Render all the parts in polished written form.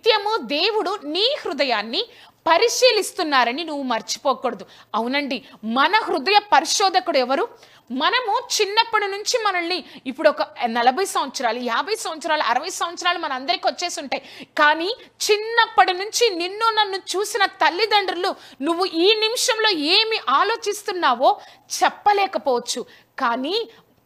నిత్యము దేవుడు నీ హృదయాన్ని పరిశీలిస్తున్నారని నువ్వు మర్చిపోకూడదు. అవునండి, మన హృదయ పరిశోధకుడు ఎవరు? మనము చిన్నప్పటి నుంచి మనల్ని ఇప్పుడు ఒక 40 సంవత్సరాలు, 50 సంవత్సరాలు, 60 సంవత్సరాలు మన అందరికి వచ్చేసి ఉంటాయి. కానీ చిన్నప్పటి నుంచి నిన్ను నన్ను చూసిన తల్లిదండ్రులు నువ్వు ఈ నిమిషంలో ఏమి ఆలోచిస్తున్నావో చెప్పలేకపోవచ్చు. కానీ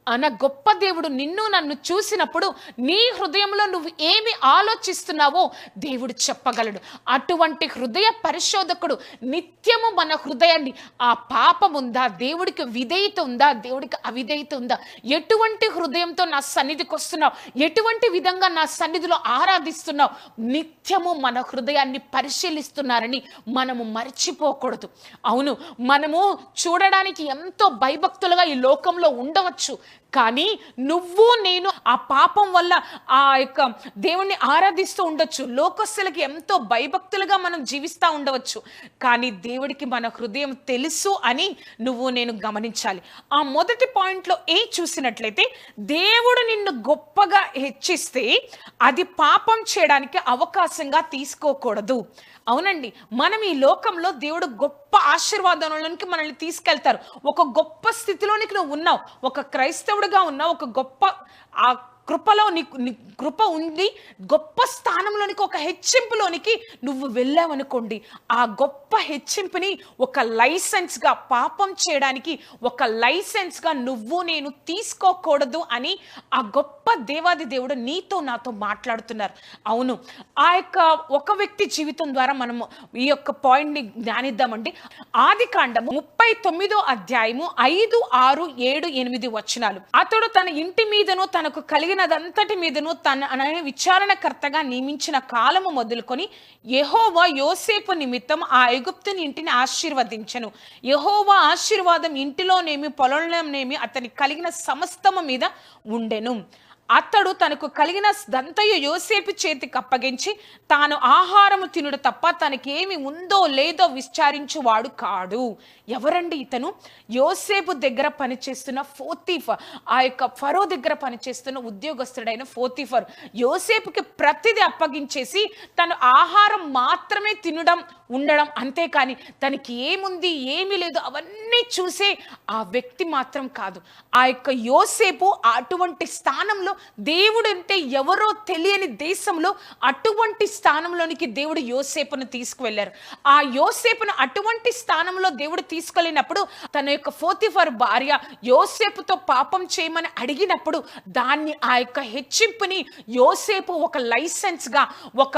అన గొప్ప దేవుడు నిన్ను నన్ను చూసినప్పుడు నీ హృదయంలో నువ్వు ఏమి ఆలోచిస్తున్నావో దేవుడు చెప్పగలడు. అటువంటి హృదయ పరిశోధకుడు నిత్యము మన హృదయాన్ని, ఆ పాపం ఉందా, దేవుడికి విధేయత ఉందా, దేవుడికి అవిధేయత ఉందా, ఎటువంటి హృదయంతో నా సన్నిధికి వస్తున్నావు, ఎటువంటి విధంగా నా సన్నిధిలో ఆరాధిస్తున్నావు, నిత్యము మన హృదయాన్ని పరిశీలిస్తున్నారని మనము మర్చిపోకూడదు. అవును, మనము చూడడానికి ఎంతో భయభక్తులుగా ఈ లోకంలో ఉండవచ్చు, కానీ నువ్వు నేను ఆ పాపం వల్ల ఆ యొక్క దేవుణ్ణి ఆరాధిస్తూ ఉండొచ్చు, లోకస్తులకి ఎంతో భయభక్తులుగా మనం జీవిస్తూ ఉండవచ్చు, కానీ దేవుడికి మన హృదయం తెలుసు అని నువ్వు నేను గమనించాలి. ఆ మొదటి పాయింట్లో చూసినట్లయితే, దేవుడు నిన్ను గొప్పగా హెచ్చిస్తే అది పాపం చేయడానికి అవకాశంగా తీసుకోకూడదు. అవునండి, మనం ఈ లోకంలో దేవుడు గొప్ప ఆశీర్వాదంలోనికి మనల్ని తీసుకెళ్తారు. ఒక గొప్ప స్థితిలోనికి నువ్వు ఉన్నావు, ఒక క్రైస్తవుడిగా ఉన్నావు, ఒక గొప్ప ఆ కృపలో నీకు కృప ఉంది, గొప్ప స్థానంలోనికి, ఒక హెచ్చింపులోనికి నువ్వు వెళ్ళావనుకోండి, ఆ గొప్ప హెచ్చింపుని ఒక లైసెన్స్గా, పాపం చేయడానికి ఒక లైసెన్స్గా నువ్వు నేను తీసుకోకూడదు అని ఆ గొప్ప దేవాది దేవుడు నీతో నాతో మాట్లాడుతున్నారు. అవును, ఆ యొక్క ఒక వ్యక్తి జీవితం ద్వారా మనము ఈ యొక్క పాయింట్ని ధ్యానిద్దామండి. ఆదికాండము 39వ అధ్యాయము 5, 6, 7, 8 వచనాలు. అతడు తన ఇంటి మీదను తనకు కలిగినదంతటి మీదను తన విచారణకర్తగా నియమించిన కాలము మొదలుకొని యెహోవా యోసేపు నిమిత్తం ఆ ఐగుప్తుని ఇంటిని ఆశీర్వదించెను. యెహోవా ఆశీర్వాదం ఇంటిలోనేమి పొలంలోనేమి అతనికి కలిగిన సమస్తము మీద ఉండెను. అతడు తనకు కలిగిన దంతయు యోసేపు చేతికి అప్పగించి తాను ఆహారము తినుడు తప్ప తనకేమి ఉందో లేదో విచారించువాడు కాడు. ఎవరండి ఇతను? యోసేపు దగ్గర పనిచేస్తున్న పోతీఫర్, ఆ యొక్క ఫరో దగ్గర పనిచేస్తున్న ఉద్యోగస్తుడైన పోతీఫర్ యోసేపుకి ప్రతిదీ అప్పగించేసి తను ఆహారం మాత్రమే తినడం ఉండడం, అంతేకాని తనకి ఏముంది ఏమీ లేదు అవన్నీ చూసే ఆ వ్యక్తి మాత్రం కాదు. ఆ యొక్క యోసేపు అటువంటి స్థానంలో, దేవుడు అంటే ఎవరో తెలియని దేశంలో అటువంటి స్థానంలోనికి దేవుడు యోసేపును తీసుకువెళ్ళారు. ఆ యోసేపును అటువంటి స్థానంలో దేవుడు తీసుకెళ్ళినప్పుడు తన యొక్క పోతీఫర్ భార్య యోసేపుతో పాపం చేయమని అడిగినప్పుడు దాన్ని, ఆ యొక్క హెచ్చింపుని యోసేపు ఒక లైసెన్స్గా, ఒక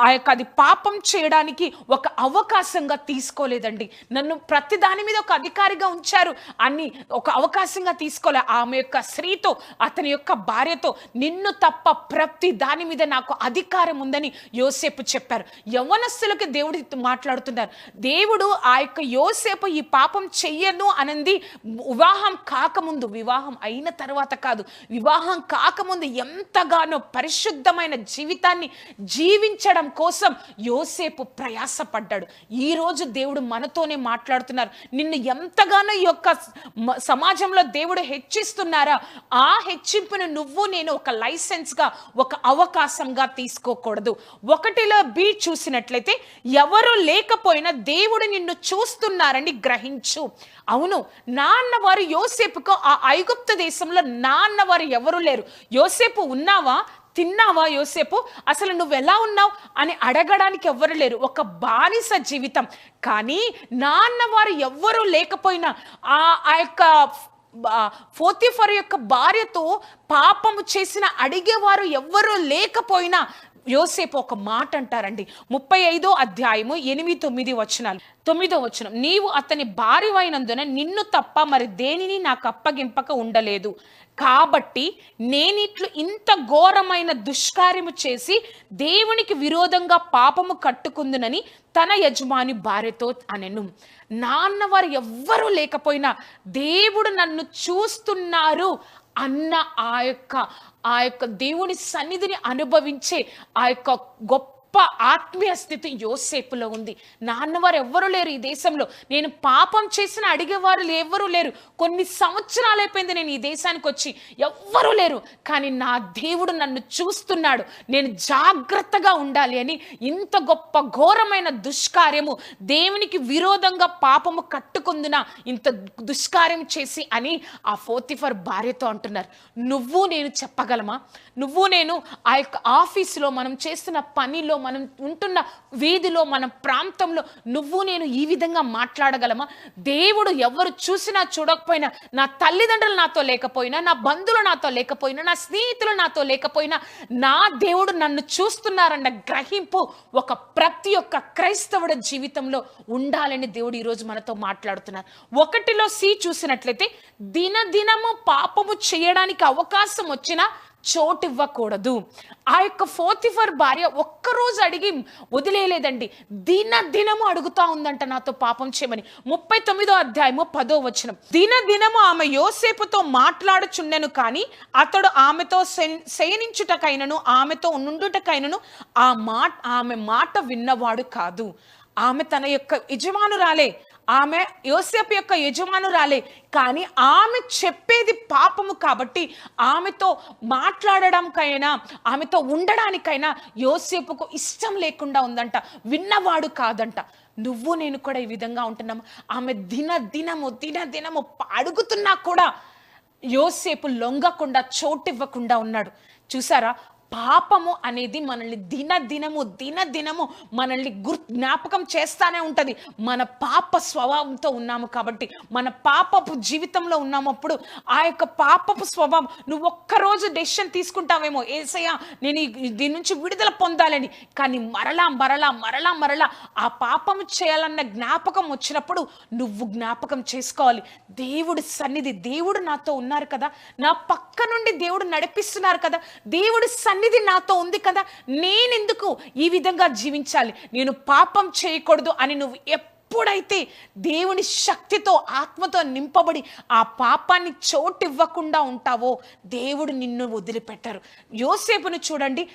ఆ యొక్క అది పాపం చేయడానికి ఒక అవకాశంగా తీసుకోలేదండి. నన్ను ప్రతి దాని మీద ఒక అధికారిగా ఉంచారు అని ఒక అవకాశంగా తీసుకోలే. ఆమె యొక్క స్త్రీతో, అతని యొక్క భార్యతో, నిన్ను తప్ప ప్రతి దాని మీద నాకు అధికారం ఉందని యోసేపు చెప్పారు. యవ్వనస్తులకి దేవుడు మాట్లాడుతున్నారు. దేవుడు ఆ యొక్క యోసేపు ఈ పాపం చెయ్యను అనంది వివాహం కాకముందు, వివాహం అయిన తర్వాత కాదు, వివాహం కాకముందు ఎంతగానో పరిశుద్ధమైన జీవితాన్ని జీవించడం కోసం యోసేపు ప్రయాసపడ్డాడు. ఈ రోజు దేవుడు మనతోనే మాట్లాడుతున్నారు. నిన్ను ఎంతగానో ఈ యొక్క సమాజంలో దేవుడు హెచ్చిస్తున్నారా, ఆ హెచ్చింపును నువ్వు నేను ఒక లైసెన్స్గా, ఒక అవకాశంగా తీసుకోకూడదు. 1లో బి చూసినట్లయితే, ఎవరు లేకపోయినా దేవుడు నిన్ను చూస్తున్నారని గ్రహించు. అవును, నాన్నవారు యోసేపుకు ఆ ఐగుప్తు దేశంలో నాన్నవారు ఎవరు లేరు. యోసేపు ఉన్నావా, తిన్నావా యోసేపు, అసలు నువ్వు ఎలా ఉన్నావు అని అడగడానికి ఎవ్వరు లేరు. ఒక బానిస జీవితం. కానీ నాన్నవారు ఎవ్వరూ లేకపోయినా ఆ యొక్క పోతీఫర్ యొక్క భార్యతో పాపము చేసిన అడిగేవారు ఎవ్వరూ లేకపోయినా యోసేపు ఒక మాట అంటారండి. 35వ అధ్యాయము 8, 9 వచనాలు. 9వ వచనం, నీవు అతని భార్యవైనందున నిన్ను తప్ప మరి దేనిని నాకు అప్పగింపక ఉండలేదు. కాబట్టి నేనిట్లు ఇంత ఘోరమైన దుష్కార్యము చేసి దేవునికి విరోధంగా పాపము కట్టుకుందునని తన యజమాని భార్యతో అనెను. నాన్నవారు ఎవ్వరూ లేకపోయినా దేవుడు నన్ను చూస్తున్నారు అన్న ఆ యొక్క దేవుని సన్నిధిని అనుభవించే ఆ యొక్క గొప్ప ఆత్మీయ స్థితి యోసేపులో ఉంది. నాన్నవారు ఎవ్వరూ లేరు ఈ దేశంలో, నేను పాపం చేసిన అడిగేవారు ఎవరూ లేరు, కొన్ని సంవత్సరాలు అయిపోయింది నేను ఈ దేశానికి వచ్చి, ఎవ్వరూ లేరు, కానీ నా దేవుడు నన్ను చూస్తున్నాడు, నేను జాగ్రత్తగా ఉండాలి అని ఇంత గొప్ప ఘోరమైన దుష్కార్యము, దేవునికి విరోధంగా పాపము కట్టుకుందున ఇంత దుష్కార్యం చేసి అని ఆ పోతీఫర్ భార్యతో అంటున్నారు. నువ్వు నేను చెప్పగలమా? నువ్వు నేను ఆ యొక్క ఆఫీసులో, మనం చేస్తున్న పనిలో, మనం ఉంటున్న వీధిలో, మన ప్రాంతంలో నువ్వు నేను ఈ విధంగా మాట్లాడగలమా? దేవుడు ఎవరు చూసినా చూడకపోయినా, నా తల్లిదండ్రులు నాతో లేకపోయినా, నా బంధువులు నాతో లేకపోయినా, నా స్నేహితులు నాతో లేకపోయినా, నా దేవుడు నన్ను చూస్తున్నారన్న గ్రహింపు ప్రతి ఒక్క క్రైస్తవుడి జీవితంలో ఉండాలని దేవుడు ఈరోజు మనతో మాట్లాడుతున్నారు. 1 సి చూసినట్లయితే, దినదినము పాపము చేయడానికి అవకాశం వచ్చినా చోటివ్వకూడదు. ఆ యొక్క పోతీఫర్ భార్య ఒక్కరోజు అడిగి వదిలేలేదండి, దినదినము అడుగుతా ఉందంట నాతో పాపం చేయమని. 39వ అధ్యాయము 10వ వచనం, దినదినము ఆమె యోసేపుతో మాట్లాడుచుండెను, కానీ అతడు ఆమెతో శయనించుటకైనను ఆమెతో నుండుటకైనను ఆమె మాట విన్నవాడు కాదు. ఆమె తన యొక్క యజమానురాలే, ఆమె యోసేపు యొక్క యజమానురాలే, కానీ ఆమె చెప్పేది పాపము కాబట్టి ఆమెతో మాట్లాడడానికైనా ఆమెతో ఉండడానికైనా యోసేపుకు ఇష్టం లేకుండా ఉందంట, విన్నవాడు కాదంట. నువ్వు నేను కూడా ఈ విధంగా ఉంటున్నాము. ఆమె దినదినము అడుగుతున్నా కూడా యోసేపు లొంగకుండా, చోటివ్వకుండా ఉన్నాడు. చూసారా, పాపము అనేది మనల్ని దినదినము మనల్ని జ్ఞాపకం చేస్తానే ఉంటుంది. మన పాప స్వభావంతో ఉన్నాము కాబట్టి, మన పాపపు జీవితంలో ఉన్నామప్పుడు ఆ యొక్క పాపపు స్వభావం, నువ్వు ఒక్కరోజు డెసిషన్ తీసుకుంటావేమో, యేసయ్యా నేను దీని నుంచి విడుదల పొందాలని, కానీ మరలా ఆ పాపము చేయాలన్న జ్ఞాపకం వచ్చినప్పుడు నువ్వు జ్ఞాపకం చేసుకోవాలి, దేవుడి సన్నిధి, దేవుడు నాతో ఉన్నారు కదా, నా పక్క నుండి దేవుడు నడిపిస్తున్నారు కదా, దేవుడి సన్నిధి నాతో ఉంది కదా, నేనెందుకు ఈ విధంగా జీవించాలి, నేను పాపం చేయకూడదు అని నువ్వు ఎప్పుడైతే దేవుని శక్తితో, ఆత్మతో నింపబడి ఆ పాపాన్ని చోటివ్వకుండా ఉంటావో దేవుడు నిన్ను వదిలిపెట్టారు. యోసేపును చూడండి,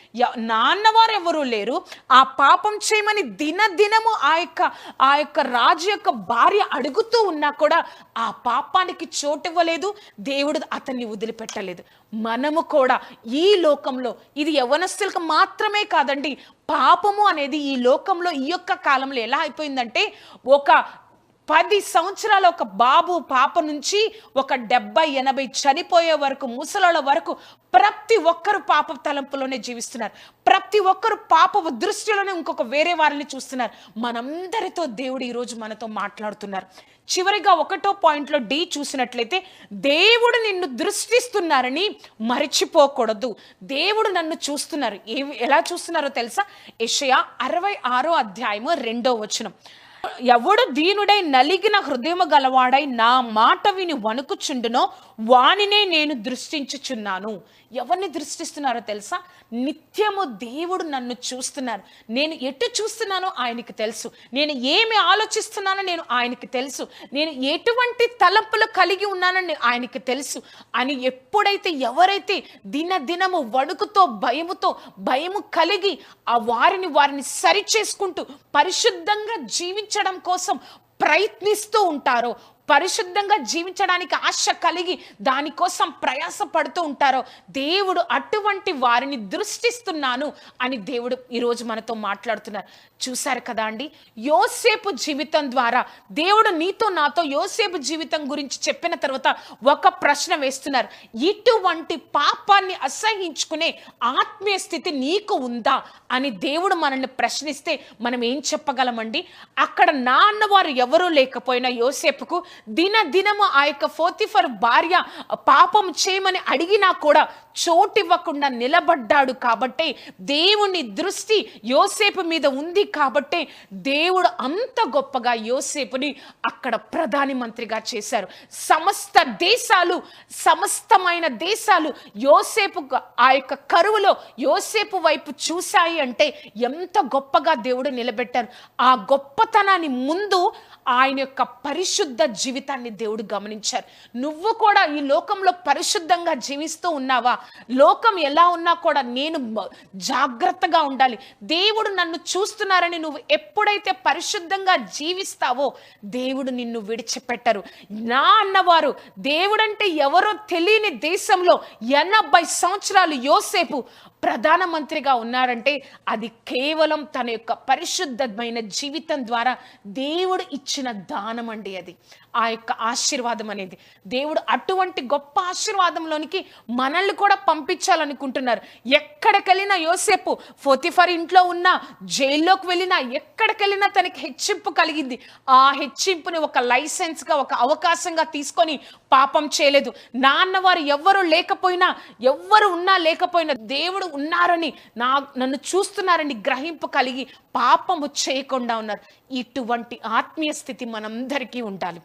నాన్నవారు ఎవరూ లేరు, ఆ పాపం చేయమని దినదినము ఆ యొక్క రాజు యొక్క భార్య అడుగుతూ ఉన్నా కూడా ఆ పాపానికి చోటివ్వలేదు, దేవుడు అతన్ని వదిలిపెట్టలేదు. మనము కూడా ఈ లోకంలో, ఇది యవ్వనస్తులకు మాత్రమే కాదండి, పాపము అనేది ఈ లోకంలో ఈ యొక్క కాలంలో ఎలా అయిపోయిందంటే, ఒక 10 సంవత్సరాల ఒక బాబు పాప నుంచి ఒక 70-80 చనిపోయే వరకు, ముసలోళ్ళ వరకు ప్రతి ఒక్కరు పాప తలంపులోనే జీవిస్తున్నారు. ప్రతి ఒక్కరు పాపపు దృష్టిలోనే ఇంకొక వేరే వారిని చూస్తున్నారు. మనందరితో దేవుడు ఈరోజు మనతో మాట్లాడుతున్నారు. చివరిగా 1వ పాయింట్లో డి చూసినట్లయితే, దేవుడు నిన్ను దృష్టిస్తున్నారని మరిచిపోకూడదు. దేవుడు నన్ను చూస్తున్నారు. ఎలా చూస్తున్నారో తెలుసా? యెషయా 66వ అధ్యాయము 2వ వచనం, ఎవడు దీనుడై నలిగిన హృదయము గలవాడై నా మాట విని వణుకుచుండునో వానినే నేను దృష్టించుచున్నాను. ఎవరిని దృష్టిస్తున్నారో తెలుసా? నిత్యము దేవుడు నన్ను చూస్తున్నారు. నేను ఎటు చూస్తున్నానో ఆయనకి తెలుసు, నేను ఏమి ఆలోచిస్తున్నానో నేను ఆయనకి తెలుసు, నేను ఎటువంటి తలంపులు కలిగి ఉన్నానని ఆయనకి తెలుసు అని ఎవరైతే దినదినము వణుకుతో, భయము కలిగి ఆ వారిని సరి చేసుకుంటూ పరిశుద్ధంగా జీవించడం కోసం ప్రయత్నిస్తూ ఉంటారో, పరిశుద్ధంగా జీవించడానికి ఆశ కలిగి దానికోసం ప్రయాస పడుతూ ఉంటారో, దేవుడు అటువంటి వారిని దృష్టిస్తున్నాను అని దేవుడు ఈరోజు మనతో మాట్లాడుతున్నారు. చూశారు కదా అండి, యోసేపు జీవితం ద్వారా దేవుడు నీతో నాతో యోసేపు జీవితం గురించి చెప్పిన తర్వాత ఒక ప్రశ్న వేస్తున్నారు. ఇటువంటి పాపాన్ని అసహించుకునే ఆత్మీయ స్థితి నీకు ఉందా అని దేవుడు మనల్ని ప్రశ్నిస్తే మనం ఏం చెప్పగలమండి? అక్కడ నాన్నవారు ఎవరూ లేకపోయినా యోసేపుకు దినదినము ఆ యొక్క పోతీఫర్ భార్య పాపం చేయమని అడిగినా కూడా చోటివ్వకుండా నిలబడ్డాడు. కాబట్టి దేవుని దృష్టి యోసేపు మీద ఉంది. కాబట్టి దేవుడు అంత గొప్పగా యోసేపుని అక్కడ ప్రధాని మంత్రిగా చేశారు. సమస్తమైన దేశాలు యోసేపు ఆ యొక్క కరువులో యోసేపు వైపు చూశాయి అంటే ఎంత గొప్పగా దేవుడు నిలబెట్టారు. ఆ గొప్పతనాన్ని ముందు ఆయన యొక్క పరిశుద్ధ జీవితాన్ని దేవుడు గమనించారు. నువ్వు కూడా ఈ లోకంలో పరిశుద్ధంగా జీవిస్తూ ఉన్నావా? లోకం ఎలా ఉన్నా కూడా నేను జాగ్రత్తగా ఉండాలి, దేవుడు నన్ను చూస్తున్నారని నువ్వు ఎప్పుడైతే పరిశుద్ధంగా జీవిస్తావో దేవుడు నిన్ను విడిచిపెట్టరు. నా అన్నవారు దేవుడంటే ఎవరో తెలియని దేశంలో 80 సంవత్సరాలు యోసేపు ప్రధానమంత్రిగా ఉన్నారంటే అది కేవలం తన యొక్క పరిశుద్ధమైన జీవితం ద్వారా దేవుడు ఇచ్చిన దానం అండి. అది ఆ యొక్క ఆశీర్వాదం అనేది దేవుడు అటువంటి గొప్ప ఆశీర్వాదంలోనికి మనల్ని కూడా పంపించాలనుకుంటున్నారు. ఎక్కడికెళ్ళినా యోసేపు పోతిఫర్ ఇంట్లో ఉన్నా, జైల్లోకి వెళ్ళినా, ఎక్కడికెళ్ళినా తనకి హెచ్చింపు కలిగింది. ఆ హెచ్చింపుని ఒక లైసెన్స్గా, ఒక అవకాశంగా తీసుకొని పాపం చేయలేదు. నాన్నవారు ఎవ్వరు లేకపోయినా, ఎవ్వరు ఉన్నా లేకపోయినా దేవుడు ఉన్నారని, నన్ను చూస్తున్నారని గ్రహింపు కలిగి పాపము చేయకుండా ఉన్నారు. ఇటువంటి ఆత్మీయ స్థితి మనందరికీ ఉండాలి.